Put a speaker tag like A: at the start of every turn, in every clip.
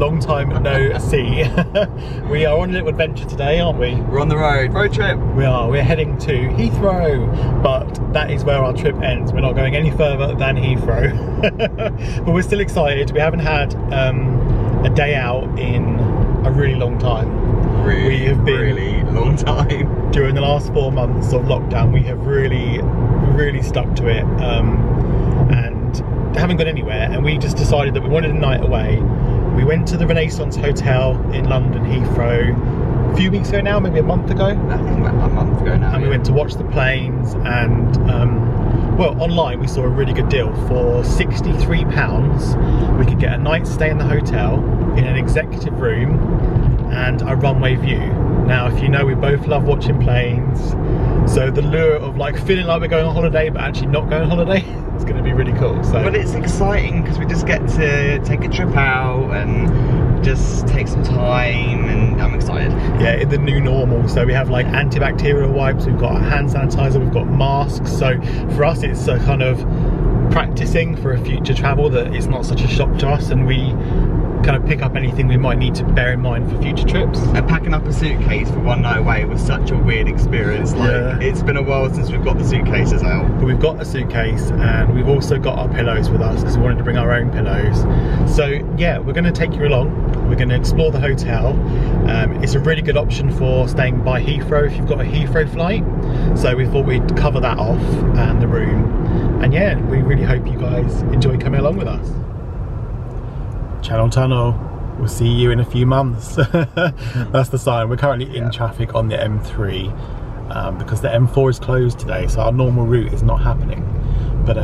A: long time no see. We are on a little adventure today, aren't we?
B: We're on the road trip.
A: We are. We're heading to Heathrow, but that is where our trip ends. We're not going any further than Heathrow. But we're still excited. We haven't had a day out in a really long time.
B: We have been really long time.
A: During the last 4 months of lockdown, we have really stuck to it, and haven't gone anywhere. And we just decided that we wanted a night away. We went to the Renaissance Hotel in London, Heathrow, a few weeks ago now, maybe a month ago.
B: I think about a month ago now.
A: And we went to watch the planes, and well, online we saw a really good deal. For £63 we could get a night's stay in the hotel in an executive room and a runway view. Now, if you know, we both love watching planes, so the lure of like feeling like we're going on holiday but actually not going on holiday is going to be really cool. So,
B: but it's exciting because we just get to take a trip out and just take some time, and I'm excited.
A: Yeah, in the new normal. So we have like antibacterial wipes, we've got hand sanitizer, we've got masks. So for us, it's a kind of practicing for a future travel that it's not such a shock to us, and we kind of pick up anything we might need to bear in mind for future trips.
B: And packing up a suitcase for one night away was such a weird experience. Like, it's been a while since we've got the suitcases out.
A: But we've got a suitcase, and we've also got our pillows with us because we wanted to bring our own pillows. So yeah, we're going to take you along. We're going to explore the hotel. It's a really good option for staying by Heathrow if you've got a Heathrow flight. So we thought we'd cover that off, and the room. And yeah, we really hope you guys enjoy coming along with us. Channel Tunnel, we'll see you in a few months. That's the sign. We're currently in traffic on the M3 because the M4 is closed today, so our normal route is not happening. But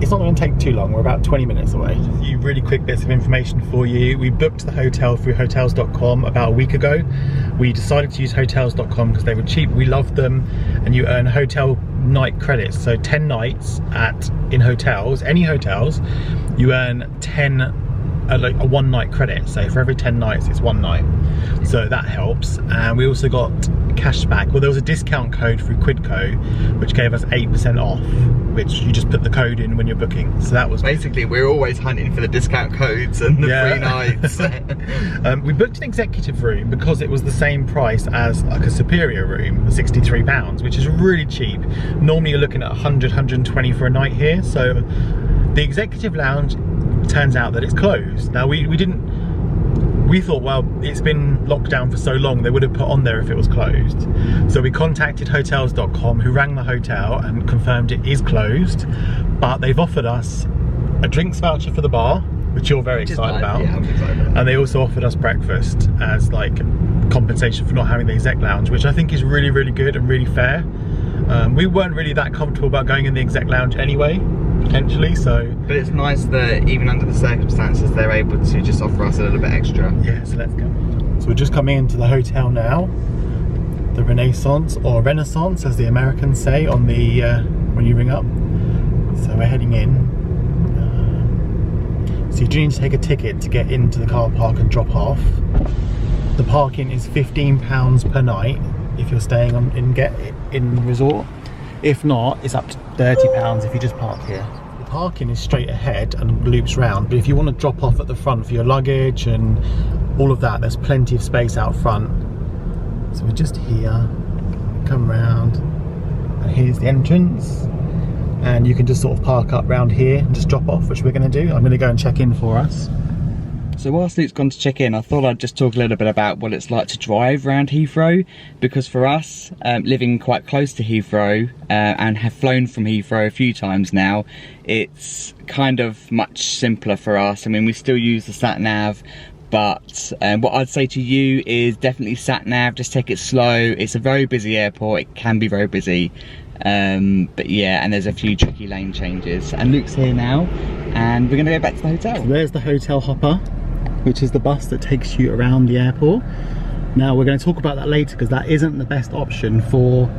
A: it's not going to take too long. We're about 20 minutes away. A few really quick bits of information for you. We booked the hotel through hotels.com about a week ago. We decided to use hotels.com because they were cheap. We loved them, and you earn hotel night credits. So 10 nights in hotels, any hotels, you earn 10 like a 1 night credit. So for every 10 nights it's 1 night, so that helps. And we also got cash back. Well, there was a discount code through Quidco which gave us 8% off, which you just put the code in when you're booking. So that was
B: basically, we're always hunting for the discount codes and the free nights.
A: We booked an executive room because it was the same price as like a superior room, £63, which is really cheap. Normally you're looking at 100, 120 for a night here. So the executive lounge, turns out that it's closed. Now we thought, well, it's been locked down for so long, they would have put on there if it was closed. So we contacted hotels.com, who rang the hotel and confirmed it is closed, but they've offered us a drinks voucher for the bar, which you're very excited about.
B: Yeah, I'm excited about.
A: And they also offered us breakfast as like compensation for not having the exec lounge, which I think is really, really good and really fair. We weren't really that comfortable about going in the exec lounge anyway, potentially, so.
B: But it's nice that even under the circumstances, they're able to just offer us a little bit extra.
A: Yeah, so let's go. So we're just coming into the hotel now. The Renaissance, or Renaissance as the Americans say on the, when you ring up. So we're heading in. So you do need to take a ticket to get into the car park and drop off. The parking is £15 per night if you're staying in resort. If not, it's up to £30 if you just park here. The parking is straight ahead and loops round, but if you want to drop off at the front for your luggage and all of that, there's plenty of space out front. So we're just here, come round, and here's the entrance. And you can just sort of park up round here and just drop off, which we're going to do. I'm going to go and check in for us.
B: So whilst Luke's gone to check in, I thought I'd just talk a little bit about what it's like to drive around Heathrow, because for us, living quite close to Heathrow and have flown from Heathrow a few times now, it's kind of much simpler for us. I mean, we still use the sat-nav, but what I'd say to you is definitely sat-nav, just take it slow. It's a very busy airport, it can be very busy. But yeah, and there's a few tricky lane changes. And Luke's here now, and we're going to go back to the hotel.
A: So there's the hotel hopper, which is the bus that takes you around the airport. Now we're going to talk about that later, because that isn't the best option for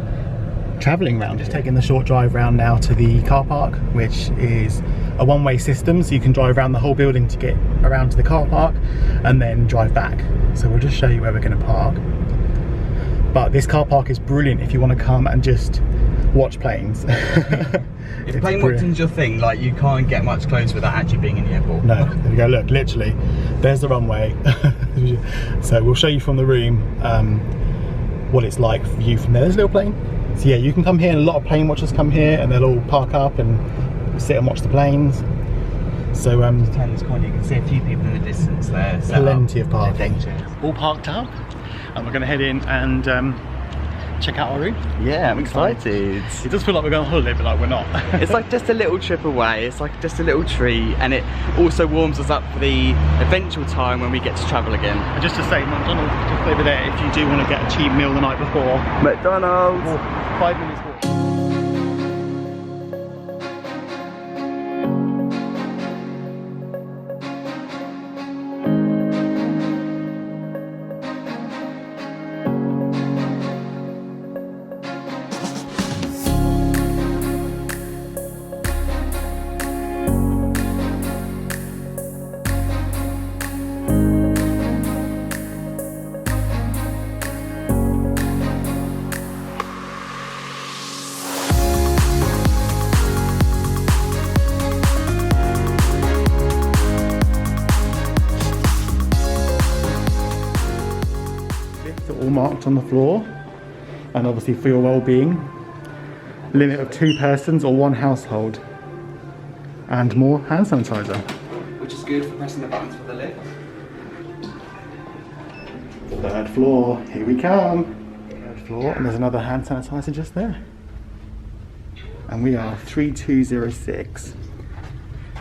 A: travelling around. Just taking the short drive round now to the car park, which is a one-way system, so you can drive around the whole building to get around to the car park and then drive back. So we'll just show you where we're going to park. But this car park is brilliant if you want to come and just watch planes.
B: If plane watching's your thing, like, you can't get much closer without actually being in the airport.
A: No, there we go, look, literally, there's the runway. So we'll show you from the room what it's like for you from there. There's a little plane. So yeah, you can come here, and a lot of plane watchers come here, and they'll all park up and sit and watch the planes. So
B: turn this corner, you can see a few people in the distance there.
A: Plenty of parking. All parked up, and we're going to head in and check out our room.
B: Yeah, I'm excited.
A: It does feel like we're going on holiday, but like we're not.
B: It's like just a little trip away. It's like just a little treat, and it also warms us up for the eventual time when we get to travel again.
A: And just to say, McDonald's just over there if you do want to get a cheap meal the night before.
B: McDonald's.
A: 5 minutes walk. All marked on the floor, and obviously for your well-being, limit of 2 persons or 1 household, and more hand sanitizer,
B: Which is good for pressing the buttons for the lift.
A: 3rd floor, here we come. 3rd floor, and there's another hand sanitizer just there, and we are 3206.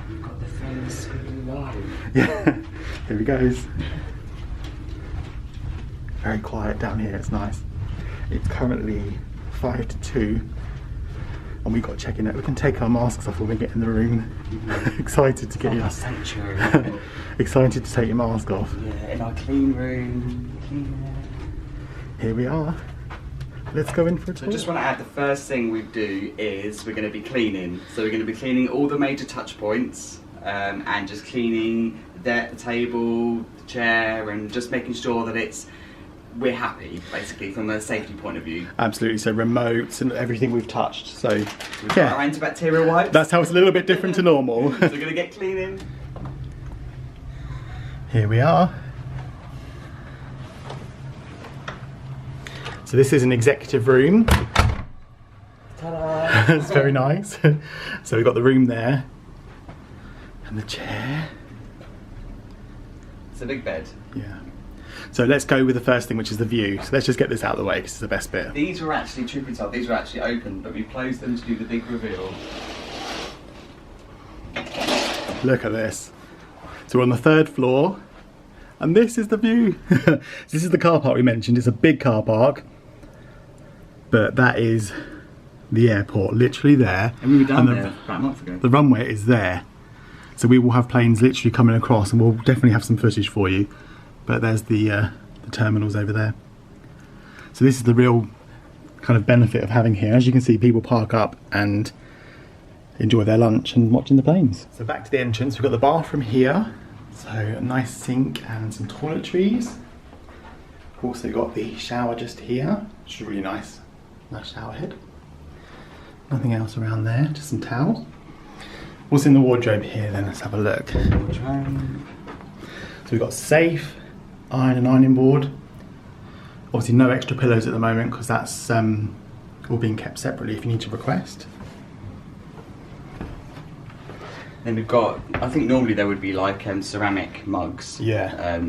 B: We've got the famous live.
A: Yeah, here he goes. Very quiet down here, it's nice. It's currently 5 to 2, and we've got to check in it. We can take our masks off when we get in the room. Excited to get your
B: sanctuary.
A: Excited to take your mask off.
B: Yeah, in our clean room.
A: Here we are. Let's go in for a
B: So
A: tour.
B: I just want to add, the first thing we do is we're going to be cleaning. So we're going to be cleaning all the major touch points, and just cleaning the table, the chair, and just making sure that we're happy, basically, from a safety point of view.
A: Absolutely, so remotes and everything we've touched. So
B: We've got our antibacterial wipes.
A: that's how it's a little bit different to normal.
B: So we're going to get cleaning.
A: Here we are. So this is an executive room.
B: Ta-da!
A: It's very nice. So we've got the room there, and the chair.
B: It's a big bed.
A: Yeah. So let's go with the first thing, which is the view. So let's just get this out of the way because it's the best bit.
B: These were actually, truth be told, these were actually open, but we closed them to do the big reveal.
A: Look at this. So we're on the 3rd floor, and this is the view. This is the car park we mentioned. It's a big car park, but that is the airport, literally there.
B: And we were down
A: And
B: there about a month ago.
A: The runway is there. So we will have planes literally coming across, and we'll definitely have some footage for you. But there's the terminals over there. So this is the real kind of benefit of having here. As you can see, people park up and enjoy their lunch and watching the planes. So back to the entrance, we've got the bathroom here. So a nice sink and some toiletries. Also got the shower just here, which is really nice. Nice shower head. Nothing else around there, just some towels. What's in the wardrobe here then? Let's have a look. So we've got safe, iron and ironing board. Obviously no extra pillows at the moment because that's all being kept separately if you need to request.
B: Then we've got, I think normally there would be like ceramic mugs.
A: Yeah.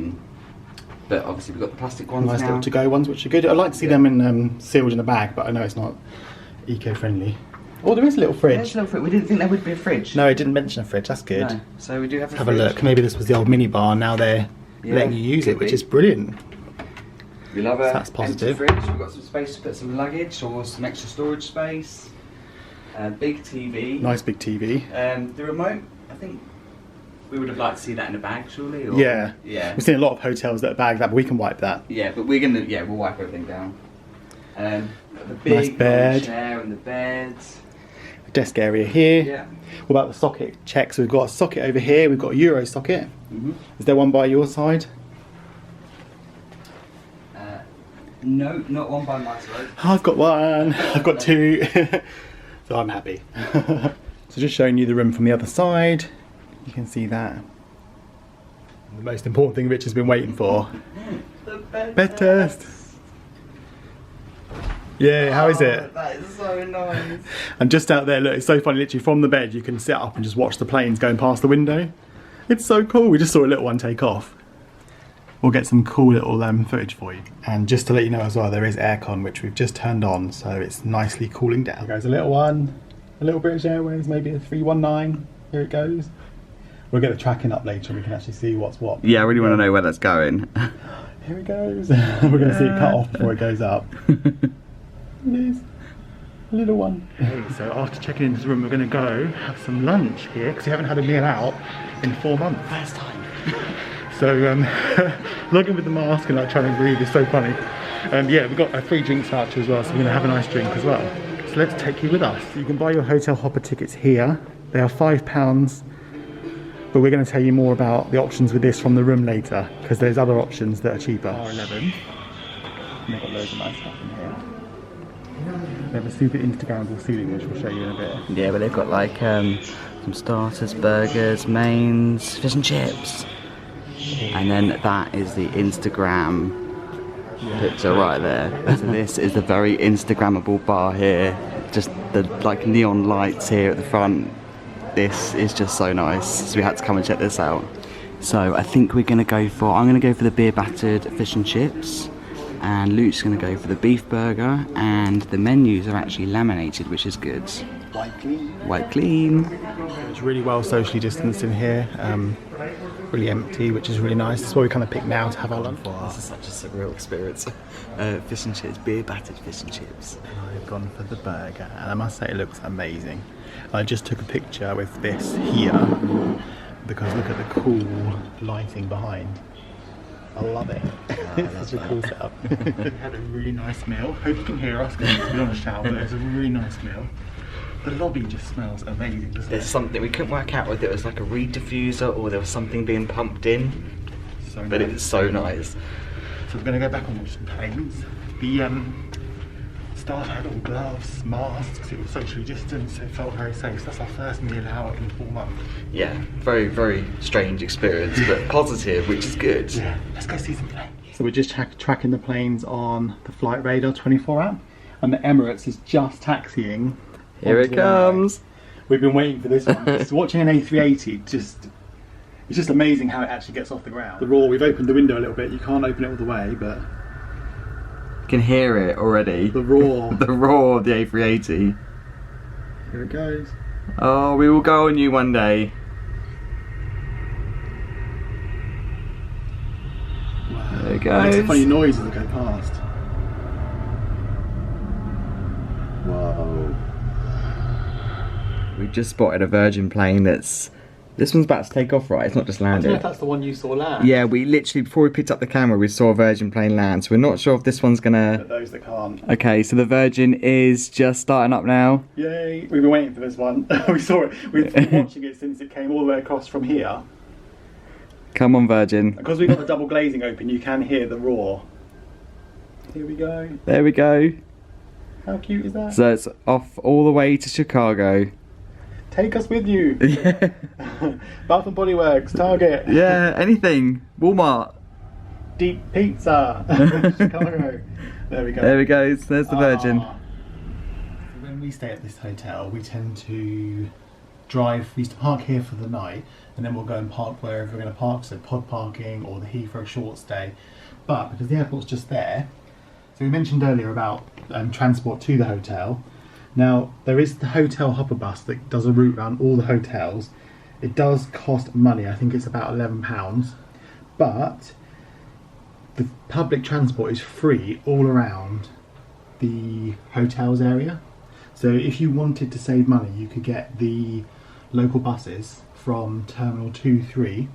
B: But obviously we've got the plastic ones
A: Nice
B: now.
A: little to-go ones, which are good. I like to see them in sealed in a bag, but I know it's not eco-friendly. Oh, there is a little fridge.
B: There's a little fridge. We didn't think there would be a fridge.
A: No, it didn't mention a fridge. That's good.
B: No. So we do have a
A: Have
B: fridge.
A: a look. Maybe this was the old mini bar. Now they're letting you use it,
B: could
A: which
B: be.
A: is brilliant.
B: We love a
A: That's positive.
B: empty fridge. We've got some space to put some luggage or some extra storage space. Big TV.
A: Nice big TV.
B: The remote, I think we would have liked to see that in a bag, surely. Or,
A: Yeah.
B: Yeah.
A: We've seen a lot of hotels that bag that, but we can wipe that.
B: Yeah, but we're gonna. Yeah, we'll wipe everything down. The big
A: Nice bed.
B: chair and the beds.
A: Desk area here.
B: Yeah.
A: What about the socket check? So we've got a socket over here. We've got a Euro socket. Is there one by your side?
B: No, not one by my side.
A: I've got one. I've got 2. So I'm happy. So just showing you the room from the other side. You can see that. The most important thing Rich has been waiting for.
B: The
A: Bed test. Yeah, how is it?
B: That is so nice.
A: And just out there, look, it's so funny, literally from the bed you can sit up and just watch the planes going past the window. It's so cool. We just saw a little one take off. We'll get some cool little footage for you. And just to let you know as well, there is aircon which we've just turned on, so it's nicely cooling down. Here goes a little one, a little British Airways, maybe a 319. Here it goes. We'll get the tracking up later and we can actually see what's what.
B: Yeah, I really want to know where that's going.
A: Here it goes. We're going to see it cut off before it goes up. It is. A little one. Okay, so after checking into the room, we're going to go have some lunch here because we haven't had a meal out in 4 months. First time. So logging with the mask and like trying to breathe is so funny. Yeah, we've got a free drinks voucher as well, so we're going to have a nice drink as well. So let's take you with us. You can buy your hotel hopper tickets here. They are £5, but we're going to tell you more about the options with this from the room later because there's other options that are cheaper. R11. And they've got loads of nice stuff in here. They have a super Instagrammable ceiling, which we'll show you in a bit.
B: Yeah, but they've got like some starters, burgers, mains, fish and chips. And then that is the Instagram picture right there. So this is the very Instagrammable bar here. Just the like neon lights here at the front. This is just so nice. So we had to come and check this out. So I think I'm gonna go for the beer battered fish and chips. And Luke's going to go for the beef burger, and the menus are actually laminated, which is good.
A: White clean.
B: White clean.
A: It's really well socially distanced in here, really empty, which is really nice. That's what we kind of picked now to have our lunch.
B: This is such a surreal experience. Fish and chips, beer battered fish and chips.
A: And I've gone for the burger, and I must say it looks amazing. I just took a picture with this here, because look at the cool lighting behind. I love it. It's such a cool setup. We had a really nice meal. Hope you can hear us because we're on a shower, but it's a really nice meal. The lobby just smells amazing, doesn't it?
B: There's something we couldn't work out whether it was like a reed diffuser or there was something being pumped in.
A: So
B: but
A: nice.
B: it's so nice.
A: So we're going to go back on some planes. The staff had all gloves, masks, it was socially distanced, it felt very safe. So that's our first meal out in 4 months.
B: Yeah, very, very strange experience, but positive, which is good.
A: Yeah, let's go see some planes. So we're just tracking the planes on the Flight Radar 24 app, and the Emirates is just taxiing.
B: Here it comes.
A: We've been waiting for this one. Just watching an A380, it's just amazing how it actually gets off the ground. The roar, we've opened the window a little bit, you can't open it all the way, but
B: You can hear it already.
A: the roar.
B: The roar of the A380.
A: Here it goes.
B: Oh, we will go on you one day.
A: Wow.
B: There it
A: It makes a
B: goes.
A: funny noise as it goes past. Whoa.
B: We just spotted a Virgin plane that's... This one's about to take off, right? It's not just
A: I don't know
B: landed.
A: if that's the one you saw land.
B: Yeah, we literally, before we picked up the camera, we saw a Virgin plane land. So we're not sure if this one's gonna...
A: But those that can't.
B: Okay, so the Virgin is just starting up now.
A: Yay! We've been waiting for this one. We saw it. We've been watching it since it came all the way across from here.
B: Come on, Virgin.
A: Because we've got the double glazing open, you can hear the roar. Here we go.
B: There we go.
A: How cute is that?
B: So it's off all the way to Chicago.
A: Take us with you.
B: Yeah.
A: Bath and Body Works, Target.
B: Yeah, anything. Walmart.
A: Deep Pizza. Chicago. There we go.
B: There we go. There's the Virgin.
A: When we stay at this hotel, we tend to drive. We used to park here for the night, and then we'll go and park wherever we're going to park, so pod parking or the Heathrow short stay. But because the airport's just there, so we mentioned earlier about transport to the hotel. Now, there is the hotel hopper bus that does a route around all the hotels. It does cost money, I think it's about £11, but the public transport is free all around the hotels area. So if you wanted to save money, you could get the local buses from Terminal 2-3,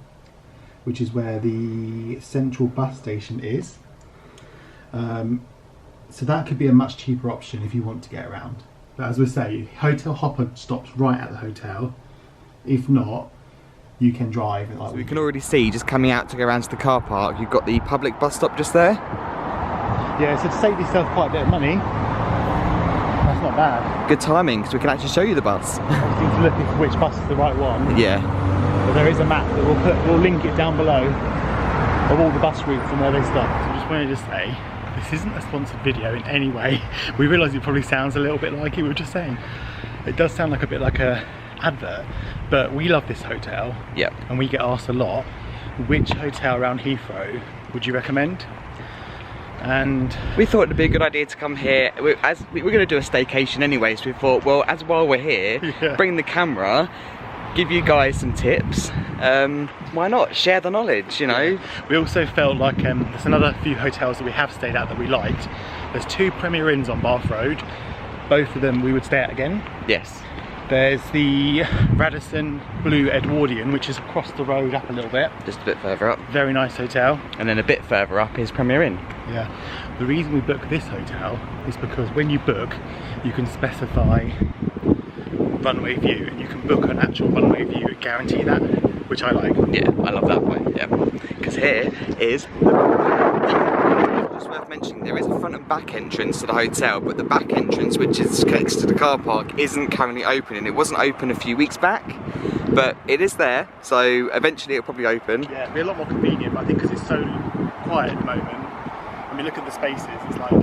A: which is where the central bus station is. So that could be a much cheaper option if you want to get around. But as we say, hotel hopper stops right at the hotel. If not, you can drive.
B: So we can already see, just coming out to go around to the car park, you've got the public bus stop just there.
A: Yeah, so to save yourself quite a bit of money, that's not bad.
B: Good timing, because we can actually show you the bus.
A: Obviously to look at which bus is the right one.
B: Yeah.
A: But there is a map that we'll link it down below of all the bus routes and where they stop. So I just wanted to say, this isn't a sponsored video in any way. We realise it probably sounds a little bit like it. We were just saying, it does sound like a bit like a advert, but we love this hotel.
B: Yep.
A: And we get asked a lot, which hotel around Heathrow would you recommend? And
B: we thought it'd be a good idea to come here. We're going to do a staycation anyway, so we thought, well, while we're here, bring the camera, give you guys some tips. Why not share the knowledge, you know?
A: We also felt like there's another few hotels that we have stayed at that we liked. There's 2 Premier Inns on Bath Road. Both of them we would stay at again.
B: Yes.
A: There's the Radisson Blue Edwardian, which is across the road up a little bit.
B: Just a bit further up.
A: Very nice hotel.
B: And then a bit further up is Premier Inn.
A: Yeah. The reason we booked this hotel is because when you book, you can specify runway view, and you can book an actual runway view and guarantee that, which I like.
B: Yeah, I love that point, yeah. Because here is just worth mentioning, there is a front and back entrance to the hotel, but the back entrance, which is next to the car park, isn't currently open, and it wasn't open a few weeks back, but it is there, so eventually it'll probably open.
A: Yeah, it'll be a lot more convenient, but I think because it's so quiet at the moment, I mean, look at the spaces, it's like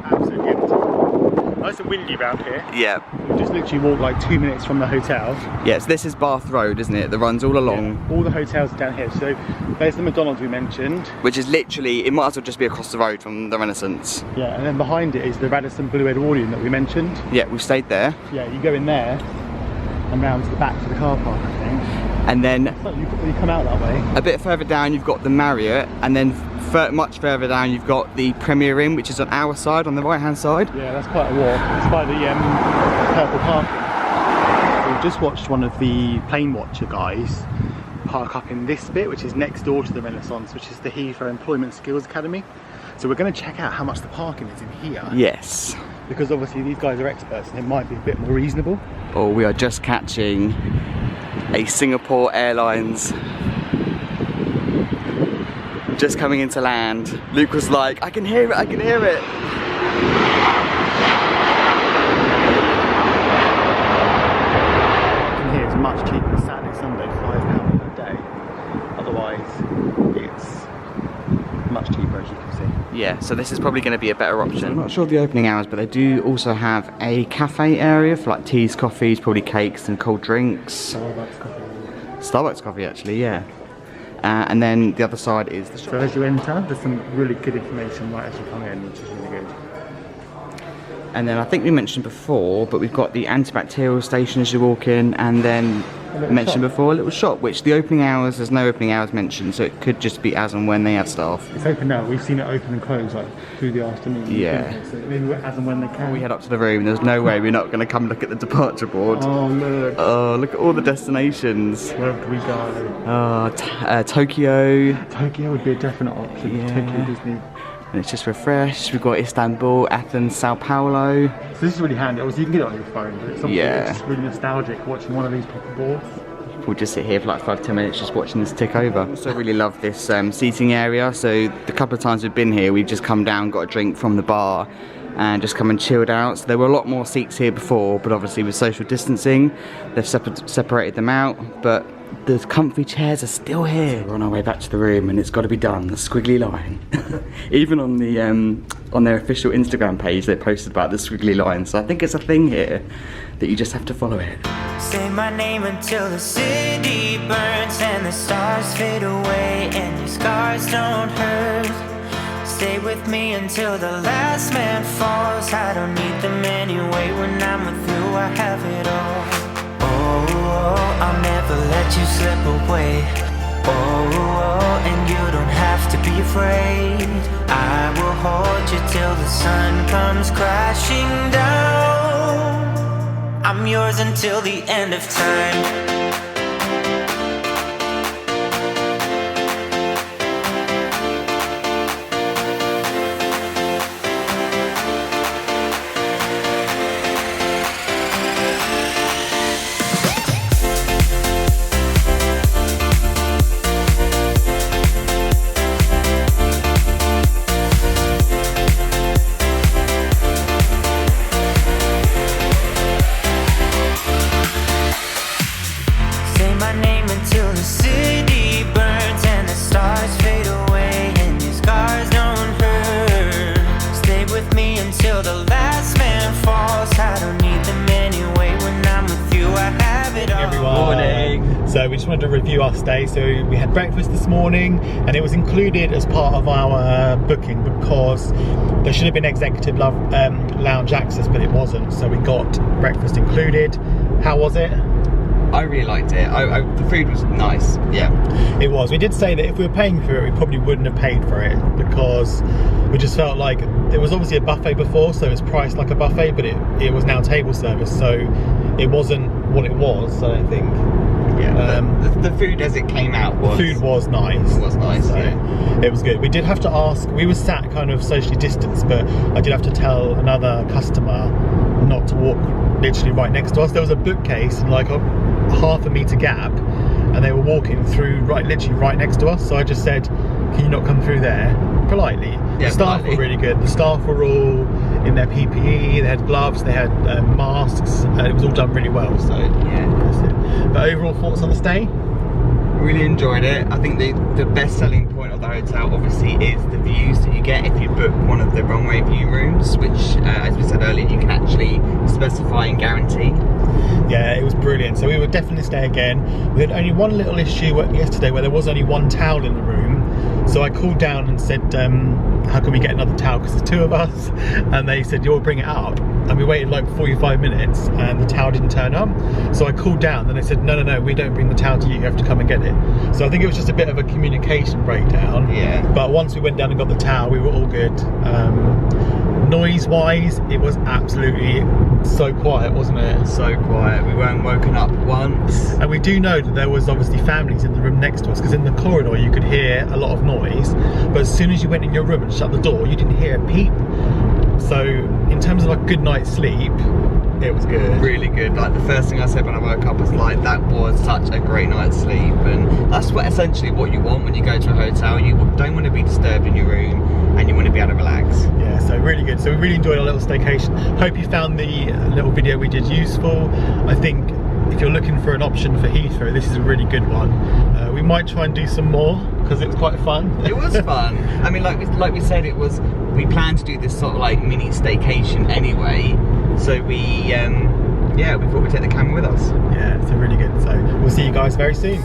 A: absolutely empty. Nice and windy around here.
B: Yeah.
A: We just literally walked like 2 minutes from the hotel.
B: Yes, this is Bath Road, isn't it? That runs all along.
A: Yeah, all the hotels are down here. So there's the McDonald's we mentioned.
B: Which is literally, it might as well just be across the road from the Renaissance.
A: Yeah, and then behind it is the Radisson Blue Edwardian that we mentioned.
B: Yeah, we've stayed there.
A: Yeah, you go in there and round to the back to the car park, I think.
B: And then
A: so you come out that way.
B: A bit further down you've got the Marriott, and then much further down you've got the Premier Inn, which is on our side, on the right hand side.
A: Yeah, that's quite a walk. It's by the Purple Park. We've just watched one of the plane watcher guys park up in this bit, which is next door to the Renaissance, which is the Heathrow Employment Skills Academy. So we're going to check out how much the parking is in here.
B: Yes.
A: Because obviously these guys are experts and it might be a bit more reasonable.
B: Or we are just catching a Singapore Airlines just coming into land. Luke was like, I can hear it, I can hear it.
A: Parking here is much cheaper. Saturday, Sunday, £5 per day. Otherwise, it's much cheaper, as you can see.
B: Yeah, so this is probably going to be a better option. I'm not sure of the opening hours, but they do also have a cafe area for like teas, coffees, probably cakes and cold drinks.
A: Starbucks coffee.
B: Starbucks coffee, actually, yeah. And then the other side is the shop.
A: So as you enter, there's some really good information right as you come in, which is really good.
B: And then I think we mentioned before, but we've got the antibacterial station as you walk in, and then mentioned before a little shop, which the opening hours, there's no opening hours mentioned, so it could just be as and when they have staff.
A: It's open now. We've seen it open and close like through the afternoon.
B: Yeah.
A: So maybe as and when they can.
B: We head up to the room. There's no way we're not going to come look at the departure board.
A: Oh look.
B: Oh, look at all the destinations.
A: Where do we go?
B: Tokyo.
A: Tokyo would be a definite option.
B: Yeah.
A: Tokyo, Disney.
B: And it's just refreshed. We've got Istanbul, Athens, Sao Paulo.
A: So this is really handy. Obviously you can get it on your phone, but it's something that's just really nostalgic watching one of these proper boards.
B: We'll just sit here for like 5-10 minutes just watching this tick over. I also really love this seating area. So the couple of times we've been here, we've just come down, got a drink from the bar and just come and chilled out. So there were a lot more seats here before, but obviously with social distancing, they've separated them out. But the comfy chairs are still here. So we're on our way back to the room and it's got to be done, the squiggly line. Even on the on their official Instagram page, they posted about the squiggly line. So I think it's a thing here that you just have to follow it.
C: Say my name until the city burns and the stars fade away and your scars don't hurt. Stay with me until the last man falls. I don't need them anyway. When I'm with you, I have it all. Oh, I'll never let you slip away. Oh, and you don't have to be afraid. I will hold you till the sun comes crashing down. I'm yours until the end of time.
A: wanted to review our stay. So we had breakfast this morning, and it was included as part of our booking because there should have been executive lounge access, but it wasn't. So we got breakfast included. How was it?
B: I really liked it. The food was nice. Yeah,
A: it was. We did say that if we were paying for it, we probably wouldn't have paid for it because we just felt like there was obviously a buffet before, so it's priced like a buffet, but it was now table service, so it wasn't what it was. I don't think.
B: Yeah, the food as it came out was...
A: The food was nice.
B: It was nice,
A: so
B: yeah.
A: It was good. We did have to ask, we were sat kind of socially distanced, but I did have to tell another customer not to walk literally right next to us. There was a bookcase and like a half a metre gap, and they were walking through literally right next to us. So I just said, can you not come through there? Politely.
B: Yeah,
A: the staff
B: politely.
A: were really good. The staff were all in their PPE, they had gloves, they had masks, and it was all done really well. So
B: Yeah.
A: that's it. But overall thoughts on the stay?
B: Really enjoyed it. I think the best selling point of the hotel obviously is the views that you get if you book one of the runway view rooms, which as we said earlier, you can actually specify and guarantee.
A: Yeah, it was brilliant. So we would definitely stay again. We had only one little issue yesterday where there was only one towel in the room. So I called down and said, how can we get another towel? Because there's two of us. And they said, you'll bring it up. And we waited like 45 minutes and the towel didn't turn up. So I called down and they said, no, we don't bring the towel to you. You have to come and get it. So I think it was just a bit of a communication breakdown.
B: Yeah.
A: But once we went down and got the towel, we were all good. Noise-wise, it was absolutely so quiet, wasn't it?
B: So quiet. We weren't woken up once.
A: And we do know that there was obviously families in the room next to us, because in the corridor you could hear a lot of noise, but as soon as you went in your room and shut the door, you didn't hear a peep. So in terms of like a good night's sleep, it was good.
B: Really good. Like the first thing I said when I woke up was like, that was such a great night's sleep. And that's essentially what you want when you go to a hotel. You don't want to be disturbed in your room, and you want to be able to relax.
A: Yeah, so really good. So we really enjoyed our little staycation. Hope you found the little video we did useful. I think if you're looking for an option for Heathrow, this is a really good one. We might try and do some more because it was quite fun.
B: It was fun. I mean, like we said, we planned to do this sort of like mini staycation anyway. So we thought we'd take the camera with us.
A: Yeah, so really good. So we'll see you guys very soon.